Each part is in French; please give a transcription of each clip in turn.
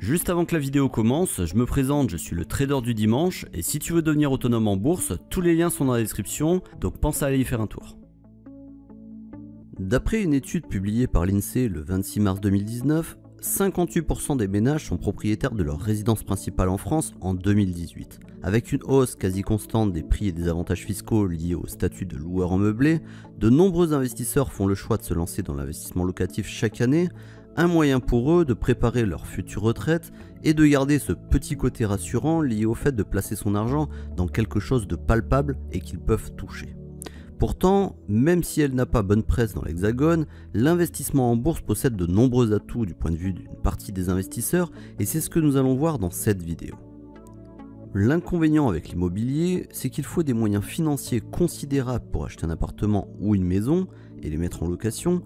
Juste avant que la vidéo commence, je me présente, je suis le trader du dimanche et si tu veux devenir autonome en bourse, tous les liens sont dans la description, donc pense à aller y faire un tour. D'après une étude publiée par l'INSEE le 26 mars 2019, 58% des ménages sont propriétaires de leur résidence principale en France en 2018. Avec une hausse quasi constante des prix et des avantages fiscaux liés au statut de loueur en meublé, de nombreux investisseurs font le choix de se lancer dans l'investissement locatif chaque année, un moyen pour eux de préparer leur future retraite et de garder ce petit côté rassurant lié au fait de placer son argent dans quelque chose de palpable et qu'ils peuvent toucher. Pourtant, même si elle n'a pas bonne presse dans l'Hexagone, l'investissement en bourse possède de nombreux atouts du point de vue d'une partie des investisseurs et c'est ce que nous allons voir dans cette vidéo. L'inconvénient avec l'immobilier, c'est qu'il faut des moyens financiers considérables pour acheter un appartement ou une maison et les mettre en location.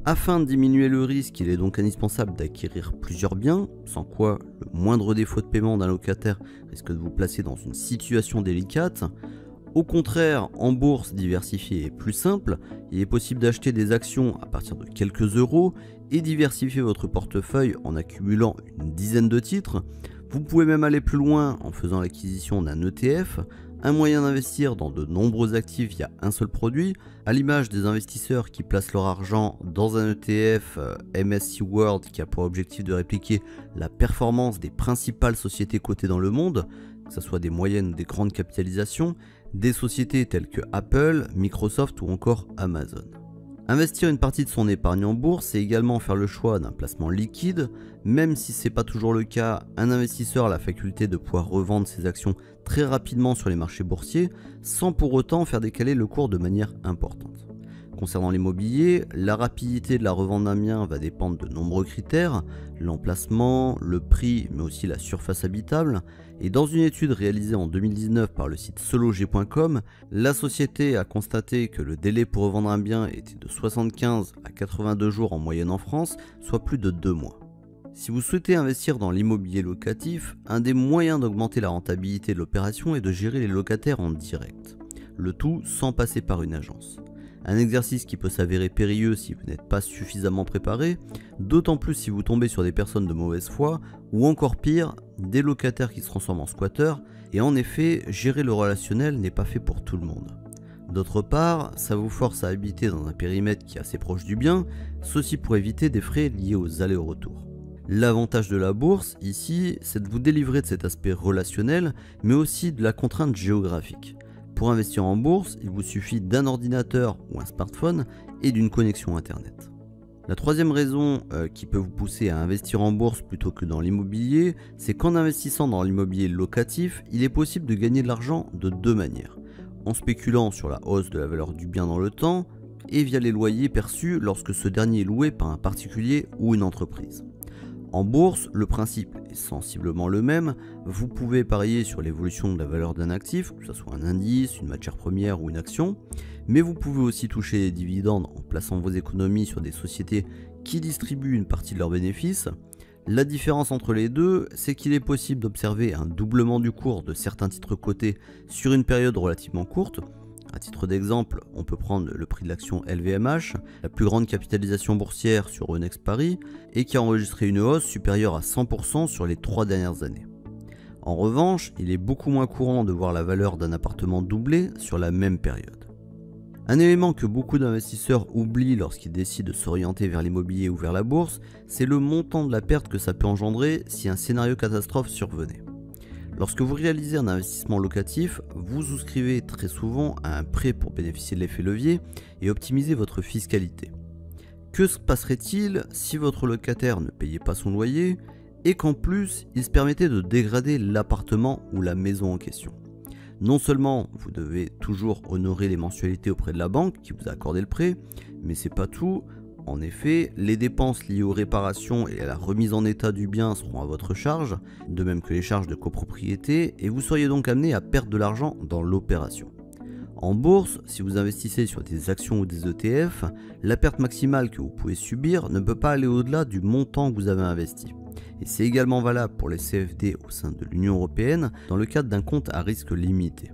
Afin de diminuer le risque, il est donc indispensable d'acquérir plusieurs biens, sans quoi le moindre défaut de paiement d'un locataire risque de vous placer dans une situation délicate. Au contraire, en bourse diversifiée est plus simple, il est possible d'acheter des actions à partir de quelques euros et diversifier votre portefeuille en accumulant une dizaine de titres. Vous pouvez même aller plus loin en faisant l'acquisition d'un ETF, un moyen d'investir dans de nombreux actifs via un seul produit, à l'image des investisseurs qui placent leur argent dans un ETF MSCI World qui a pour objectif de répliquer la performance des principales sociétés cotées dans le monde, que ce soit des moyennes ou des grandes capitalisations, des sociétés telles que Apple, Microsoft ou encore Amazon. Investir une partie de son épargne en bourse, c'est également faire le choix d'un placement liquide. Même si ce n'est pas toujours le cas, un investisseur a la faculté de pouvoir revendre ses actions très rapidement sur les marchés boursiers, sans pour autant faire décaler le cours de manière importante. Concernant l'immobilier, la rapidité de la revente d'un bien va dépendre de nombreux critères, l'emplacement, le prix, mais aussi la surface habitable. Et dans une étude réalisée en 2019 par le site seloger.com, la société a constaté que le délai pour revendre un bien était de 75 à 82 jours en moyenne en France, soit plus de 2 mois. Si vous souhaitez investir dans l'immobilier locatif, un des moyens d'augmenter la rentabilité de l'opération est de gérer les locataires en direct, le tout sans passer par une agence. Un exercice qui peut s'avérer périlleux si vous n'êtes pas suffisamment préparé, d'autant plus si vous tombez sur des personnes de mauvaise foi, ou encore pire, des locataires qui se transforment en squatteurs, et en effet, gérer le relationnel n'est pas fait pour tout le monde. D'autre part, ça vous force à habiter dans un périmètre qui est assez proche du bien, ceci pour éviter des frais liés aux allers-retours. L'avantage de la bourse, ici, c'est de vous délivrer de cet aspect relationnel, mais aussi de la contrainte géographique. Pour investir en bourse, il vous suffit d'un ordinateur ou un smartphone et d'une connexion internet. La troisième raison qui peut vous pousser à investir en bourse plutôt que dans l'immobilier, c'est qu'en investissant dans l'immobilier locatif, il est possible de gagner de l'argent de deux manières. En spéculant sur la hausse de la valeur du bien dans le temps et via les loyers perçus lorsque ce dernier est loué par un particulier ou une entreprise. En bourse, le principe est sensiblement le même, vous pouvez parier sur l'évolution de la valeur d'un actif, que ce soit un indice, une matière première ou une action, mais vous pouvez aussi toucher des dividendes en plaçant vos économies sur des sociétés qui distribuent une partie de leurs bénéfices. La différence entre les deux, c'est qu'il est possible d'observer un doublement du cours de certains titres cotés sur une période relativement courte. À titre d'exemple, on peut prendre le prix de l'action LVMH, la plus grande capitalisation boursière sur Euronext Paris, et qui a enregistré une hausse supérieure à 100% sur les 3 dernières années. En revanche, il est beaucoup moins courant de voir la valeur d'un appartement doubler sur la même période. Un élément que beaucoup d'investisseurs oublient lorsqu'ils décident de s'orienter vers l'immobilier ou vers la bourse, c'est le montant de la perte que ça peut engendrer si un scénario catastrophe survenait. Lorsque vous réalisez un investissement locatif, vous souscrivez très souvent à un prêt pour bénéficier de l'effet levier et optimiser votre fiscalité. Que se passerait-il si votre locataire ne payait pas son loyer et qu'en plus il se permettait de dégrader l'appartement ou la maison en question? Non seulement vous devez toujours honorer les mensualités auprès de la banque qui vous a accordé le prêt, mais c'est pas tout. En effet, les dépenses liées aux réparations et à la remise en état du bien seront à votre charge, de même que les charges de copropriété, et vous seriez donc amené à perdre de l'argent dans l'opération. En bourse, si vous investissez sur des actions ou des ETF, la perte maximale que vous pouvez subir ne peut pas aller au-delà du montant que vous avez investi. Et c'est également valable pour les CFD au sein de l'Union européenne dans le cadre d'un compte à risque limité.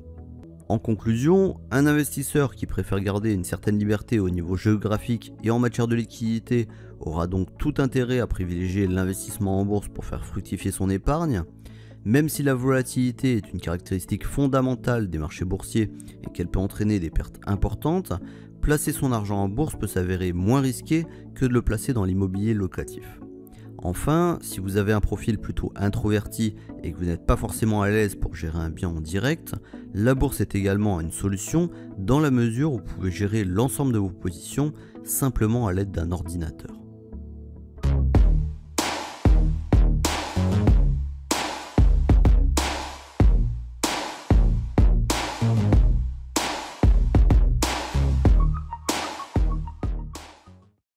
En conclusion, un investisseur qui préfère garder une certaine liberté au niveau géographique et en matière de liquidité aura donc tout intérêt à privilégier l'investissement en bourse pour faire fructifier son épargne. Même si la volatilité est une caractéristique fondamentale des marchés boursiers et qu'elle peut entraîner des pertes importantes, placer son argent en bourse peut s'avérer moins risqué que de le placer dans l'immobilier locatif. Enfin, si vous avez un profil plutôt introverti et que vous n'êtes pas forcément à l'aise pour gérer un bien en direct, la bourse est également une solution dans la mesure où vous pouvez gérer l'ensemble de vos positions simplement à l'aide d'un ordinateur.